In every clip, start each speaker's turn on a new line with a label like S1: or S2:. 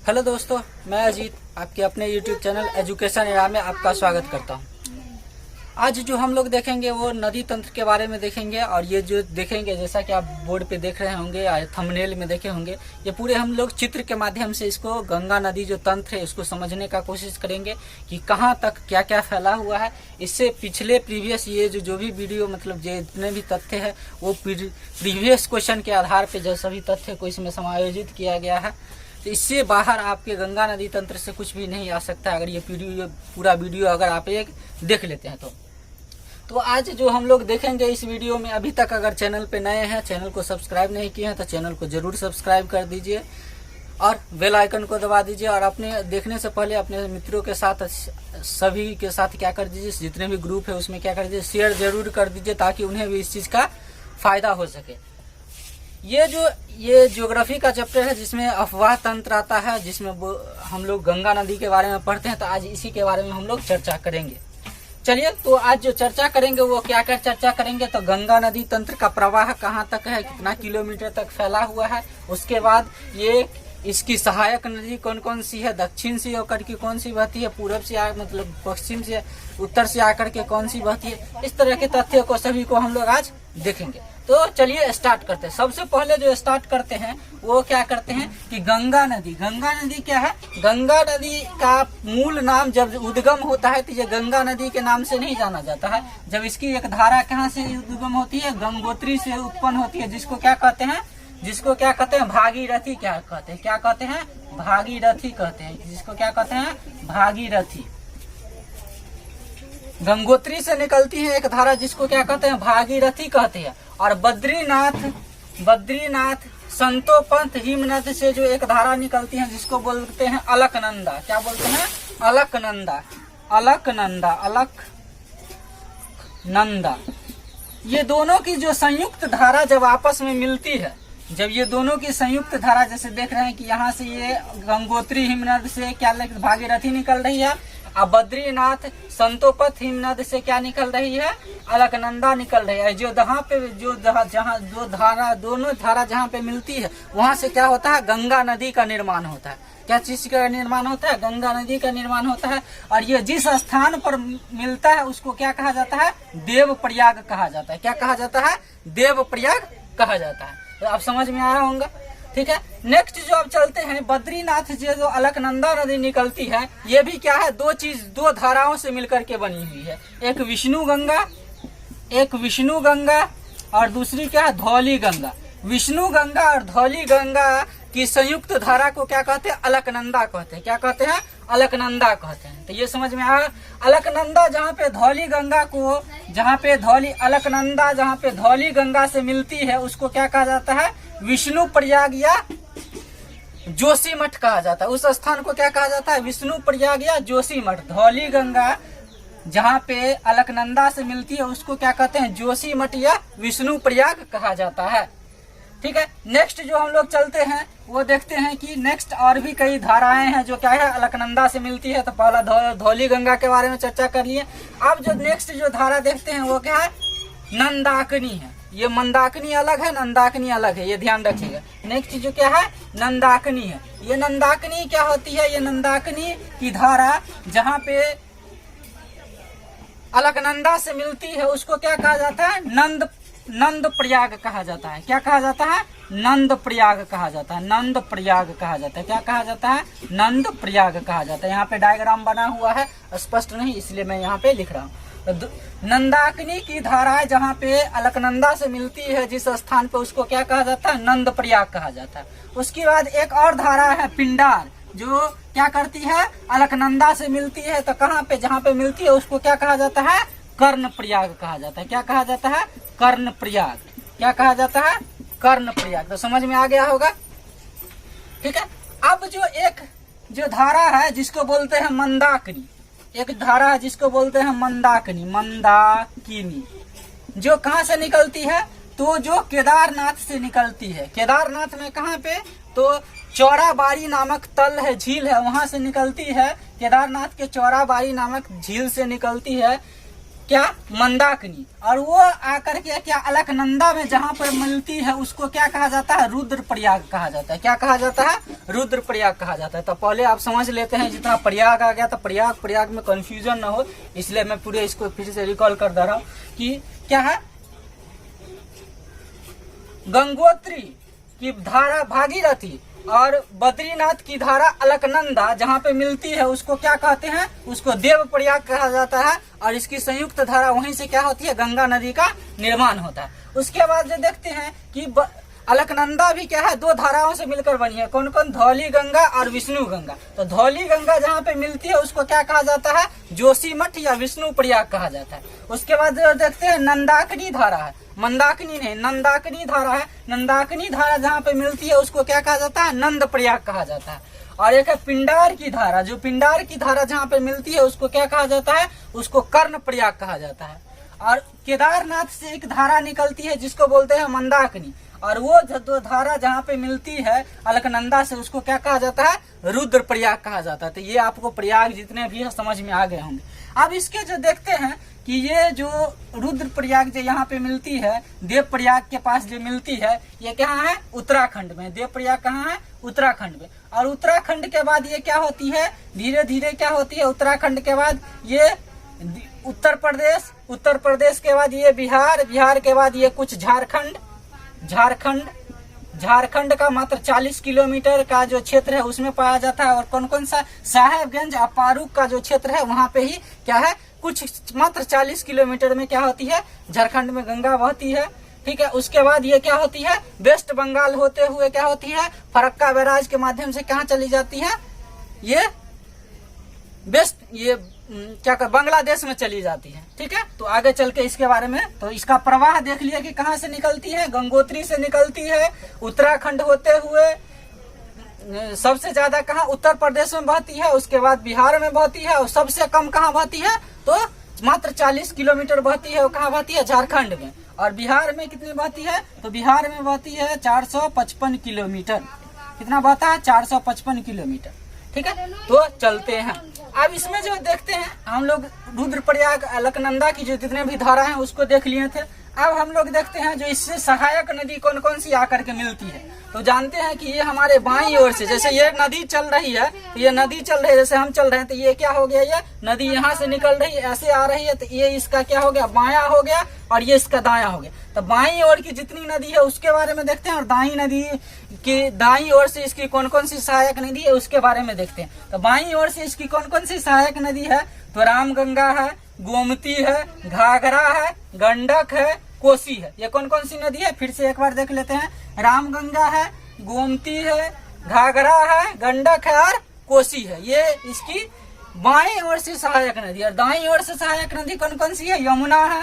S1: Hello दोस्तों, मैं अजीत आपके अपने YouTube चैनल एजुकेशन एरा में आपका स्वागत करता हूं। आज जो हम लोग देखेंगे वो नदी तंत्र के बारे में देखेंगे। और ये जो देखेंगे, जैसा कि आप बोर्ड पे देख रहे होंगे या थंबनेल में देखे होंगे, ये पूरे हम लोग चित्र के माध्यम से इसको गंगा नदी जो तंत्र है उसको समझने का कोशिश करेंगे कि कहाँ तक क्या क्या फैला हुआ है। इससे पिछले प्रीवियस ये जो भी वीडियो मतलब जितने भी तथ्य है वो प्रीवियस क्वेश्चन के आधार पर जो सभी तथ्य को इसमें समायोजित किया गया है। तो इससे बाहर आपके गंगा नदी तंत्र से कुछ भी नहीं आ सकता अगर ये पूरा वीडियो अगर आप एक देख लेते हैं तो आज जो हम लोग देखेंगे इस वीडियो में, अभी तक अगर चैनल पे नए हैं, चैनल को सब्सक्राइब नहीं किए हैं तो चैनल को जरूर सब्सक्राइब कर दीजिए और बेल आइकन को दबा दीजिए। और अपने देखने से पहले अपने मित्रों के साथ, सभी के साथ क्या कर दीजिए, जितने भी ग्रुप है उसमें क्या कर दीजिए, शेयर जरूर कर दीजिए ताकि उन्हें भी इस चीज़ का फायदा हो सके। ये ज्योग्राफी का चैप्टर है जिसमें अफवाह तंत्र आता है, जिसमें हम लोग गंगा नदी के बारे में पढ़ते हैं। तो आज इसी के बारे में हम लोग चर्चा करेंगे। चलिए, तो आज जो चर्चा करेंगे वो क्या क्या चर्चा करेंगे, तो गंगा नदी तंत्र का प्रवाह कहाँ तक है, कितना किलोमीटर तक फैला हुआ है। उसके बाद ये इसकी सहायक नदी कौन कौन सी है, दक्षिण से होकर के कौन सी बहती है, पूरब से मतलब पश्चिम से, उत्तर से आकर के कौन सी बहती है। इस तरह के तथ्य को सभी को हम लोग आज देखेंगे। तो चलिए स्टार्ट करते हैं। सबसे पहले जो स्टार्ट करते हैं वो क्या करते हैं कि गंगा नदी क्या है। गंगा नदी का मूल नाम जब उद्गम होता है तो ये गंगा नदी के नाम से नहीं जाना जाता है। जब इसकी एक धारा कहाँ से उद्गम होती है, गंगोत्री से उत्पन्न होती है, जिसको क्या कहते हैं भागीरथी। क्या कहते हैं भागीरथी कहते हैं। जिसको क्या कहते हैं भागीरथी। गंगोत्री से निकलती है एक धारा जिसको क्या कहते हैं भागीरथी कहते हैं। और बद्रीनाथ संतोपंथ हिमनद से जो एक धारा निकलती है जिसको बोलते हैं अलकनंदा। क्या बोलते हैं अलकनंदा। ये दोनों की जो संयुक्त धारा जब आपस में मिलती है, जब ये दोनों की संयुक्त धारा, जैसे देख रहे हैं कि यहाँ से ये गंगोत्री हिमनद से क्या भागीरथी निकल रही है, अब बद्रीनाथ संतोपथ हिमनद से क्या निकल रही है, अलकनंदा निकल रही है। दोनों धारा जहाँ पे मिलती है वहां से क्या होता है, गंगा नदी का निर्माण होता है। क्या चीज का निर्माण होता है, गंगा नदी का निर्माण होता है। और ये जिस स्थान पर मिलता है उसको क्या कहा जाता है, देवप्रयाग कहा जाता है। क्या कहा जाता है, देवप्रयाग कहा जाता है। तो आप समझ में आया होगा, ठीक है। नेक्स्ट जो अब चलते हैं, बद्रीनाथ से जो अलकनंदा नदी निकलती है, ये भी क्या है, दो धाराओं से मिलकर के बनी हुई है। एक विष्णु गंगा और दूसरी क्या है, धौली गंगा। विष्णु गंगा और धौली गंगा की संयुक्त धारा को क्या कहते हैं, अलकनंदा कहते हैं। क्या कहते हैं, अलकनंदा कहते हैं। तो ये समझ में आया। अलकनंदा जहाँ पे धौली गंगा से मिलती है उसको क्या कहा जाता है, विष्णु प्रयाग या जोशीमठ कहा जाता है। उस स्थान को क्या कहा जाता है, विष्णु प्रयाग या जोशीमठ। धौली गंगा जहाँ पे अलकनंदा से मिलती है उसको क्या कहते हैं, जोशीमठ या विष्णु प्रयाग कहा जाता है, ठीक है। नेक्स्ट जो हम लोग चलते हैं वो देखते हैं कि नेक्स्ट और भी कई धाराएं हैं जो क्या है, अलकनंदा से मिलती है। तो पहला धौली गंगा के बारे में चर्चा कर लिए। अब जो नेक्स्ट जो धारा देखते हैं वो क्या है, नंदाकिनी है। ये मंदाकिनी अलग है, नंदाकिनी अलग है, ये ध्यान रखिएगा। नेक्स्ट जो क्या है, नंदाकिनी है। ये नंदाकिनी क्या होती है, ये नंदाकिनी की धारा जहाँ पे अलकनंदा से मिलती है उसको क्या कहा जाता है, नंद प्रयाग कहा जाता है। क्या कहा जाता है, नंद प्रयाग कहा जाता है। क्या कहा जाता है, नंद प्रयाग कहा जाता है। यहाँ पे डायग्राम बना हुआ है, स्पष्ट नहीं इसलिए मैं यहाँ पे लिख रहा हूँ। नंदाकिनी की धाराएं जहाँ पे अलकनंदा से मिलती है जिस स्थान पे, उसको क्या कहा जाता है, नंद प्रयाग कहा जाता है। उसके बाद एक और धारा है पिंडार, जो क्या करती है, अलकनंदा से मिलती है। तो कहाँ पे, जहाँ पे मिलती है उसको क्या कहा जाता है, कर्ण प्रयाग कहा जाता है। क्या कहा जाता है, कर्ण प्रयाग। क्या कहा जाता है, कर्ण प्रयाग। तो समझ में आ गया होगा, ठीक है। अब जो धारा है जिसको बोलते हैं मंदाकिनी, एक धारा है जिसको बोलते हैं मंदाकिनी, जो कहाँ से निकलती है, तो जो केदारनाथ से निकलती है। केदारनाथ में कहाँ पे, तो चौराबाड़ी नामक तल है, झील है, वहां से निकलती है। केदारनाथ के चौराबाड़ी नामक झील से निकलती है। क्या, मंदाकिनी। और वो आकर के क्या अलकनंदा में जहाँ पर मिलती है उसको क्या कहा जाता है, रुद्रप्रयाग कहा जाता है। क्या कहा जाता है, रुद्रप्रयाग कहा जाता है। तो पहले आप समझ लेते हैं, जितना प्रयाग आ गया तो प्रयाग में कंफ्यूजन ना हो, इसलिए मैं पूरे इसको फिर से रिकॉल कर दे रहा हूँ कि क्या है, गंगोत्री की धारा भागीरथी और बद्रीनाथ की धारा अलकनंदा जहाँ पे मिलती है उसको क्या कहते हैं, उसको देवप्रयाग कहा जाता है। और इसकी संयुक्त धारा वहीं से क्या होती है, गंगा नदी का निर्माण होता है। उसके बाद जो देखते हैं कि अलकनंदा भी क्या है, दो धाराओं से मिलकर बनी है। कौन कौन, धौली गंगा और विष्णु गंगा। तो धौली गंगा जहाँ पे मिलती है उसको क्या कहा जाता है, जोशीमठ या विष्णु प्रयाग कहा जाता है। उसके बाद जो देखते हैं नंदाकिनी धारा है, मंदाकिनी नहीं, नंदाकिनी धारा है। नंदाकिनी धारा जहाँ पे मिलती है उसको क्या कहा जाता है, नंद प्रयाग कहा जाता है। और एक है पिंडार की धारा, जो पिंडार की धारा जहाँ पे मिलती है उसको क्या कहा जाता है, उसको कर्ण प्रयाग कहा जाता है। और केदारनाथ से एक धारा निकलती है जिसको बोलते हैं मंदाकिनी, और वो जो धारा जहाँ पे मिलती है अलकनंदा से उसको क्या कहा जाता है, रुद्र प्रयाग कहा जाता है। तो ये आपको प्रयाग जितने भी है समझ में आ गए होंगे। अब इसके जो देखते हैं कि ये जो रुद्र प्रयाग जो यहाँ पे मिलती है, देव प्रयाग के पास जो मिलती है, ये कहाँ है, उत्तराखंड में। देव प्रयाग कहाँ है, उत्तराखंड में। और उत्तराखंड के बाद ये क्या होती है, धीरे धीरे क्या होती है, उत्तराखंड के बाद ये उत्तर प्रदेश, उत्तर प्रदेश के बाद ये बिहार, बिहार के बाद ये कुछ झारखंड, झारखंड का मात्र 40 किलोमीटर का जो क्षेत्र है उसमें पाया जाता है। और कौन कौन सा, साहेबगंज और पारूक का जो क्षेत्र है वहाँ पे ही क्या है, कुछ मात्र 40 किलोमीटर में क्या होती है, झारखंड में गंगा बहती है। ठीक है, उसके बाद ये क्या होती है, वेस्ट बंगाल होते हुए क्या होती है, फरक्का बैराज के माध्यम से कहाँ चली जाती है, ये वेस्ट, ये क्या कर, बांग्लादेश में चली जाती है। ठीक है, तो आगे चल के इसके बारे में, तो इसका प्रवाह देख लिया कि कहाँ से निकलती है, गंगोत्री से निकलती है, उत्तराखंड होते हुए सबसे ज्यादा कहाँ, उत्तर प्रदेश में बहती है, उसके बाद बिहार में बहती है, और सबसे कम कहाँ बहती है, तो मात्र 40 किलोमीटर बहती है, वो कहाँ बहती है, झारखंड में। और बिहार में कितनी बहती है, तो बिहार में बहती है 455 किलोमीटर। कितना बहता है, 455 किलोमीटर। ठीक है, तो चलते हैं। अब इसमें जो देखते हैं हम लोग, रुद्रप्रयाग अलकनंदा की जो जितने भी धारा हैं उसको देख लिए थे। अब हम लोग देखते हैं जो इससे सहायक नदी कौन कौन सी आकर के मिलती है। तो जानते हैं कि ये हमारे बाईं ओर से, जैसे ये नदी चल रही है, तो ये नदी चल रही है, जैसे हम चल रहे हैं, तो ये क्या हो गया, ये नदी यहाँ से निकल रही है, ऐसे आ रही है, तो ये इसका क्या हो गया, बायां हो गया, और ये इसका दायां हो गया। तो बाईं ओर की जितनी नदी है उसके बारे में देखते हैं, और दाईं नदी की दाईं ओर से इसकी कौन कौन सी सहायक नदी है उसके बारे में देखते हैं। तो बाईं ओर से इसकी कौन कौन सी सहायक नदी है, तो रामगंगा है, गोमती है, घाघरा है, गंडक है, कोसी है। ये कौन कौन सी नदी है, फिर से एक बार देख लेते हैं। रामगंगा है, गोमती है, घाघरा है, गंडक है और कोसी है। ये इसकी बाएं ओर से सहायक नदी। और दाईं ओर से सहायक नदी कौन कौन सी है, यमुना है,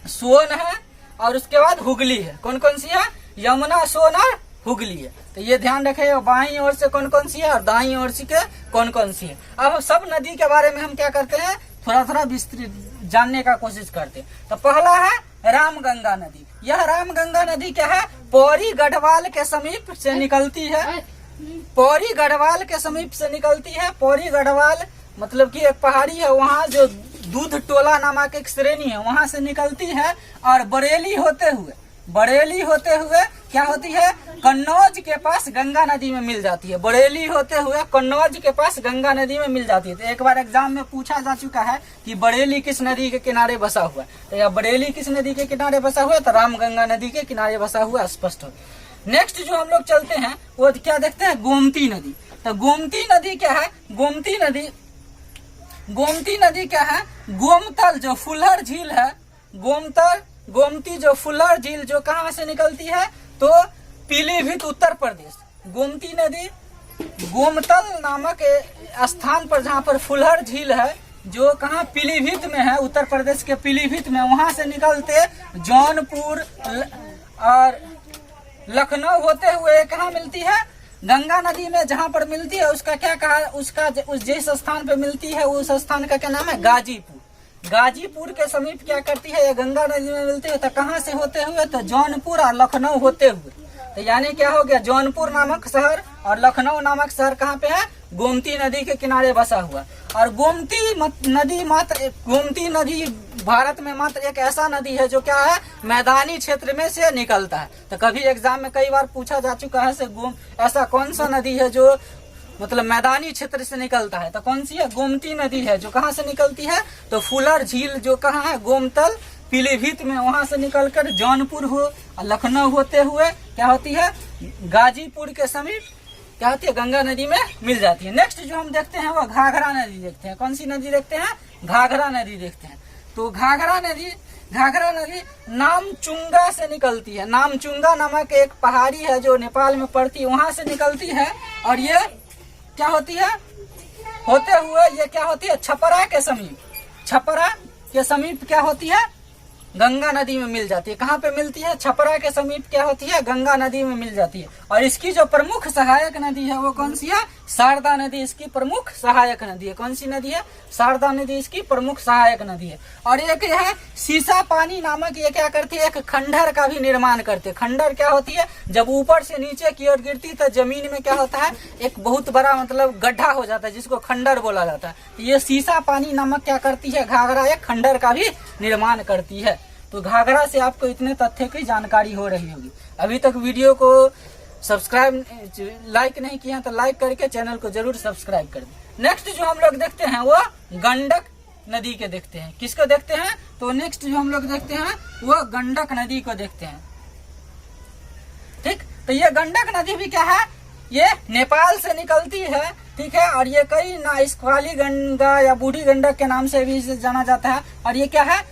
S1: सोन है, और उसके बाद हुगली है। कौन कौन सी है, यमुना, सोन और हुगली है। तो ये ध्यान रखे, बाईं ओर से कौन कौन सी है और दाईं ओर से कौन कौन सी है। अब सब नदी के बारे में हम क्या करते हैं, थोड़ा थोड़ा विस्तृत जानने का कोशिश करते हैं। तो पहला है रामगंगा नदी। यह रामगंगा नदी क्या है, पौड़ी गढ़वाल के समीप से निकलती है, पौड़ी गढ़वाल के समीप से निकलती है। पौड़ी गढ़वाल मतलब कि एक पहाड़ी है, वहाँ जो दूध टोला नामक एक श्रेणी है वहां से निकलती है, और बरेली होते हुए क्या होती है, कन्नौज के पास गंगा नदी में मिल जाती है। बरेली होते हुए कन्नौज के पास गंगा नदी में मिल जाती है। तो एक बार एग्जाम में पूछा जा चुका है कि बरेली किस नदी के किनारे बसा हुआ है, तो यह बरेली किस नदी के किनारे बसा हुआ है, तो रामगंगा नदी के किनारे बसा हुआ स्पष्ट हो। नेक्स्ट जो हम लोग चलते हैं वो क्या देखते हैं, गोमती नदी। तो गोमती नदी क्या है, गोमती नदी क्या है, गोमतल जो फुलहर झील है, गोमती जो फुलहर झील जो कहाँ से निकलती है, तो पीलीभीत उत्तर प्रदेश। गोमती नदी गोमतल नामक स्थान पर जहाँ पर फुलहर झील है, जो कहाँ पीलीभीत में है, उत्तर प्रदेश के पीलीभीत में, वहां से निकलते जौनपुर और लखनऊ होते हुए कहाँ मिलती है, गंगा नदी में। जहाँ पर मिलती है उसका क्या कहा, उसका उस जिस स्थान पे मिलती है उस स्थान का क्या नाम है, गाजीपुर। गाजीपुर के समीप क्या करती है, ये गंगा नदी में मिलती है। तो कहाँ से होते हुए, तो जौनपुर और लखनऊ होते हुए। तो यानी क्या हो गया, जौनपुर नामक शहर और लखनऊ नामक शहर कहाँ पे है, गोमती नदी के किनारे बसा हुआ। और गोमती नदी भारत में मात्र एक ऐसा नदी है जो क्या है, मैदानी क्षेत्र में से निकलता है। तो कभी एग्जाम में कई बार पूछा जा चुका है, ऐसा कौन सा नदी है जो मतलब मैदानी क्षेत्र से निकलता है, तो कौन सी है, गोमती नदी है। जो कहाँ से निकलती है, तो फुलर झील जो कहाँ है, गोमतल पीलीभीत में, वहां से निकलकर जौनपुर हो लखनऊ होते हुए क्या होती है, गाजीपुर के समीप क्या होती है, गंगा नदी में मिल जाती है। नेक्स्ट जो हम देखते हैं वो घाघरा नदी देखते हैं। कौन सी नदी देखते हैं, घाघरा नदी देखते हैं। तो घाघरा नदी नामचुंगा से निकलती है। नामचुंगा नामक एक पहाड़ी है जो नेपाल में पड़ती है, वहां से निकलती है। और ये क्या होती है, होते हुए ये क्या होती है, छपरा के समीप क्या होती है, गंगा नदी में मिल जाती है। कहाँ पे मिलती है, छपरा के समीप क्या होती है, गंगा नदी में मिल जाती है। और इसकी जो प्रमुख सहायक नदी है वो कौन सी है, शारदा नदी इसकी प्रमुख सहायक नदी है। कौन सी नदी है, शारदा नदी इसकी प्रमुख सहायक नदी है। और एक है सीसा पानी नामक, ये क्या करती है, एक खंडहर का भी निर्माण करते हैं। खंडहर क्या होती है, जब ऊपर से नीचे की ओर गिरती तो जमीन में क्या होता है, एक बहुत बड़ा मतलब गड्ढा हो जाता है जिसको खंडहर बोला जाता है। ये सीसा पानी नामक क्या करती है, घाघरा एक खंडहर का भी निर्माण करती है। तो घाघरा से आपको इतने तथ्य की जानकारी हो रही होगी। अभी तक वीडियो को सब्सक्राइब लाइक नहीं किया तो लाइक करके चैनल को जरूर सब्सक्राइब कर दें। नेक्स्ट जो हम लोग देखते हैं वो गंडक नदी के देखते हैं। किसको देखते हैं, तो नेक्स्ट जो हम लोग देखते हैं वो गंडक नदी को देखते हैं। ठीक, तो ये गंडक नदी भी क्या है, ये नेपाल से निकलती है। ठीक है, और ये कई ना इसक्वाली गंगा या बूढ़ी गंडक के नाम से भी इसे जाना जाता है। और ये क्या है,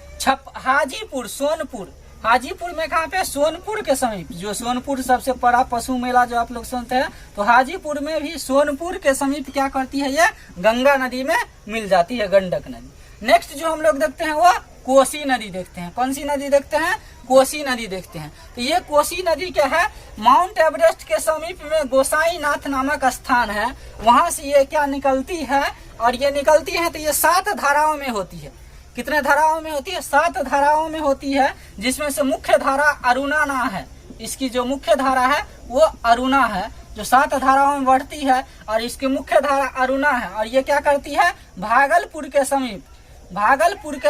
S1: हाजीपुर में कहाँ पे, सोनपुर के समीप, जो सोनपुर सबसे बड़ा पशु मेला जो आप लोग सुनते हैं, तो हाजीपुर में भी सोनपुर के समीप क्या करती है, ये गंगा नदी में मिल जाती है गंडक नदी। नेक्स्ट जो हम लोग देखते हैं वो कोसी नदी देखते हैं। कौन सी नदी देखते हैं, कोसी नदी देखते हैं। तो ये कोसी नदी क्या है, माउंट एवरेस्ट के समीप में गोसाईनाथ नामक स्थान है, वहां से ये क्या निकलती है। और ये निकलती है तो ये 7 धाराओं में होती है। कितने धाराओं में होती है, 7 धाराओं में होती है, जिसमें से मुख्य धारा अरुणा ना है। इसकी जो मुख्य धारा है वो अरुणा है, जो 7 धाराओं में बढ़ती है। और इसकी मुख्य धारा अरुणा है। और ये क्या करती है, भागलपुर के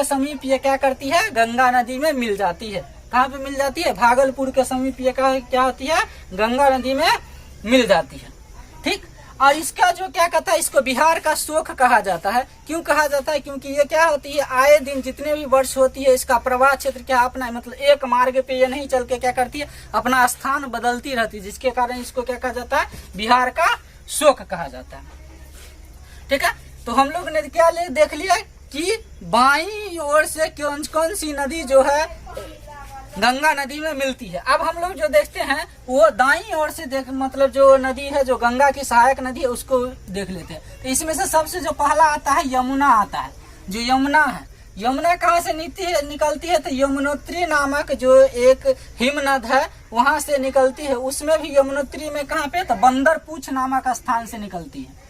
S1: समीप ये क्या करती है, गंगा नदी में मिल जाती है। कहाँ पे मिल जाती है, भागलपुर के समीप ये क्या होती है, गंगा नदी में मिल जाती है। ठीक, और इसका जो क्या कहता है, इसको बिहार का शोक कहा जाता है। क्यों कहा जाता है, क्योंकि ये क्या होती है, आए दिन जितने भी वर्ष होती है इसका प्रवाह क्षेत्र क्या अपना मतलब एक मार्ग पे ये नहीं चल के क्या करती है, अपना स्थान बदलती रहती है, जिसके कारण इसको क्या कहा जाता है, बिहार का शोक कहा जाता है। ठीक है, तो हम लोग ने क्या देख लिया कि बाईं ओर से कौन सी नदी जो है गंगा नदी में मिलती है। अब हम लोग जो देखते हैं वो दाईं ओर से मतलब जो नदी है, जो गंगा की सहायक नदी है, उसको देख लेते हैं। तो इसमें से सबसे जो पहला आता है यमुना आता है। जो यमुना है, यमुना कहाँ से निकलती है, तो यमुनोत्री नामक जो एक हिमनद है वहां से निकलती है। उसमें भी यमुनोत्री में कहाँ पे, तो बंदरपूछ नामक स्थान से निकलती है।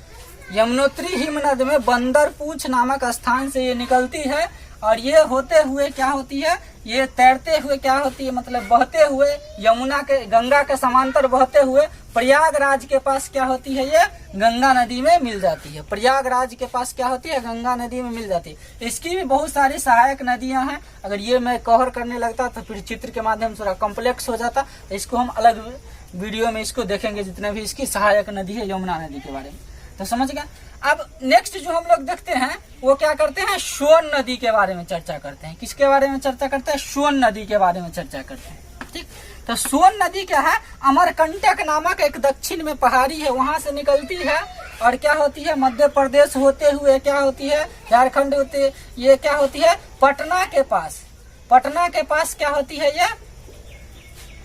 S1: यमुनोत्री हिमनद में बंदरपूछ नामक स्थान से ये निकलती है। और ये होते हुए क्या होती है, ये तैरते हुए क्या होती है, मतलब बहते हुए यमुना के गंगा के समांतर बहते हुए प्रयागराज के पास क्या होती है, ये गंगा नदी में मिल जाती है। प्रयागराज के पास क्या होती है, गंगा नदी में मिल जाती है। इसकी भी बहुत सारी सहायक नदियां हैं। अगर ये मैं कवर करने लगता तो फिर चित्र के माध्यम से थोड़ा कॉम्प्लेक्स हो जाता, तो इसको हम अलग वीडियो में इसको देखेंगे, जितने भी इसकी सहायक नदी है यमुना नदी के बारे में। तो समझ गया। अब नेक्स्ट जो हम लोग देखते हैं वो क्या करते हैं, सोन नदी के बारे में चर्चा करते हैं। किसके बारे में चर्चा करते हैं, सोन नदी के बारे में चर्चा करते हैं। ठीक, तो सोन नदी क्या है, अमरकंटक नामक एक दक्षिण में पहाड़ी है, वहां से निकलती है। और क्या होती है, मध्य प्रदेश होते हुए क्या होती है, झारखंड होते, ये क्या होती है, पटना के पास क्या होती है, ये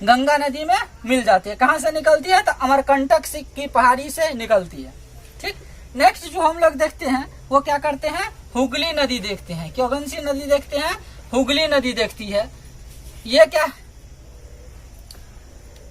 S1: गंगा नदी में मिल जाती है। कहाँ से निकलती है, तो अमरकंटक की पहाड़ी से निकलती है। ठीक, नेक्स्ट जो हम लोग देखते हैं वो क्या करते हैं, हुगली नदी देखते हैं। कौन सी नदी देखते हैं, हुगली नदी देखती है। ये क्या,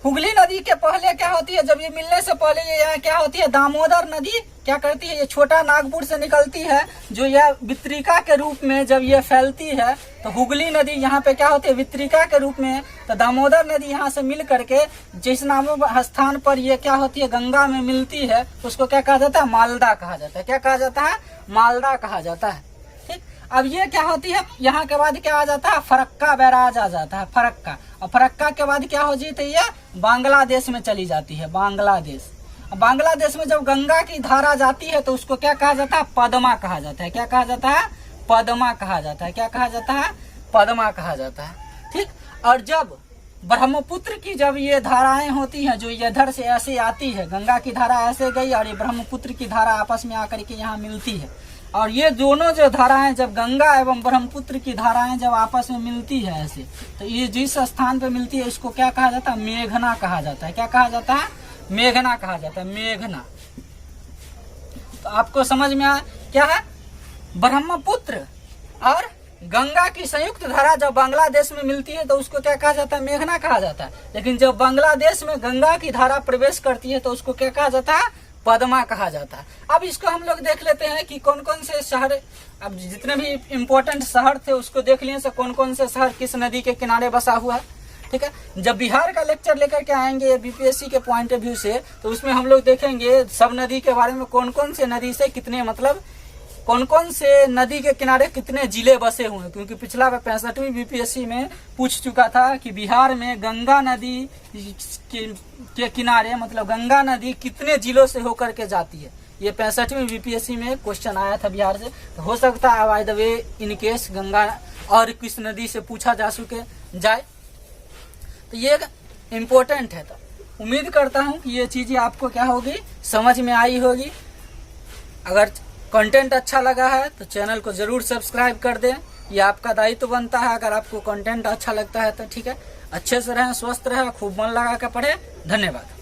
S1: हुगली नदी के पहले क्या होती है, जब ये मिलने से पहले ये यहाँ क्या होती है, दामोदर नदी क्या करती है, ये छोटा नागपुर से निकलती है, जो यह वितरिका के रूप में जब ये फैलती है तो हुगली नदी यहाँ पे क्या होती है, वितरिका के रूप में। तो दामोदर नदी यहाँ से मिल करके जिस नाम स्थान पर ये क्या होती है, गंगा में मिलती है, उसको क्या कहा जाता है, मालदा कहा जाता है। क्या कहा जाता है, मालदा कहा जाता है। ठीक, अब ये क्या होती है, यहाँ के बाद क्या आ जाता है, फरक्का बैराज आ जाता है, फरक्का। और फरक्का के बाद क्या हो जाती है, ये बांग्लादेश में चली जाती है, बांग्लादेश। बांग्लादेश में जब गंगा की धारा जाती है तो उसको क्या कहा जाता है, पद्मा कहा जाता है। क्या कहा जाता है, पद्मा कहा जाता है। क्या कहा जाता है, पद्मा कहा जाता है। ठीक। और जब ब्रह्मपुत्र की जब ये धाराएं होती हैं, जो इधर से ऐसे आती है, गंगा की धारा ऐसे गई और ये ब्रह्मपुत्र की धारा आपस में आकर के यहाँ मिलती है, और ये दोनों जो धाराएं, जब गंगा एवं ब्रह्मपुत्र की धाराएं जब आपस में मिलती है ऐसे, तो ये जिस स्थान पे मिलती है इसको क्या कहा जाता है, मेघना कहा जाता है। क्या कहा जाता है, मेघना कहा जाता है, मेघना। तो आपको समझ में आया क्या है, ब्रह्मपुत्र और गंगा की संयुक्त धारा जब बांग्लादेश में मिलती है तो उसको क्या कहा जाता है, मेघना कहा जाता है। लेकिन जब बांग्लादेश में गंगा की धारा प्रवेश करती है तो उसको क्या कहा जाता है, पद्मा कहा जाता है। अब इसको हम लोग देख लेते हैं कि कौन कौन से शहर, अब जितने भी इम्पोर्टेंट शहर थे उसको देख लिए, कौन कौन से शहर किस नदी के किनारे बसा हुआ है। ठीक है। जब बिहार का लेक्चर लेकर के आएंगे बीपीएससी के पॉइंट ऑफ व्यू से, तो उसमें हम लोग देखेंगे सब नदी के बारे में, कौन कौन से नदी से कितने, मतलब कौन कौन से नदी के किनारे कितने जिले बसे हुए हैं। क्योंकि पिछला 65वीं बीपीएससी में पूछ चुका था कि बिहार में गंगा नदी के किनारे, मतलब गंगा नदी कितने जिलों से होकर के जाती है। ये 65वीं बीपीएससी में क्वेश्चन आया था बिहार से। तो हो सकता है by the way in case Ganga और किस नदी से पूछा जा सके जाए, तो ये इम्पोर्टेंट है। तो उम्मीद करता हूँ कि ये चीजें आपको क्या होगी, समझ में आई होगी। अगर कंटेंट अच्छा लगा है तो चैनल को जरूर सब्सक्राइब कर दें, ये आपका दायित्व बनता है। अगर आपको कंटेंट अच्छा लगता है तो ठीक है, अच्छे से रहें, स्वस्थ रहें, खूब मन लगा कर पढ़ें। धन्यवाद।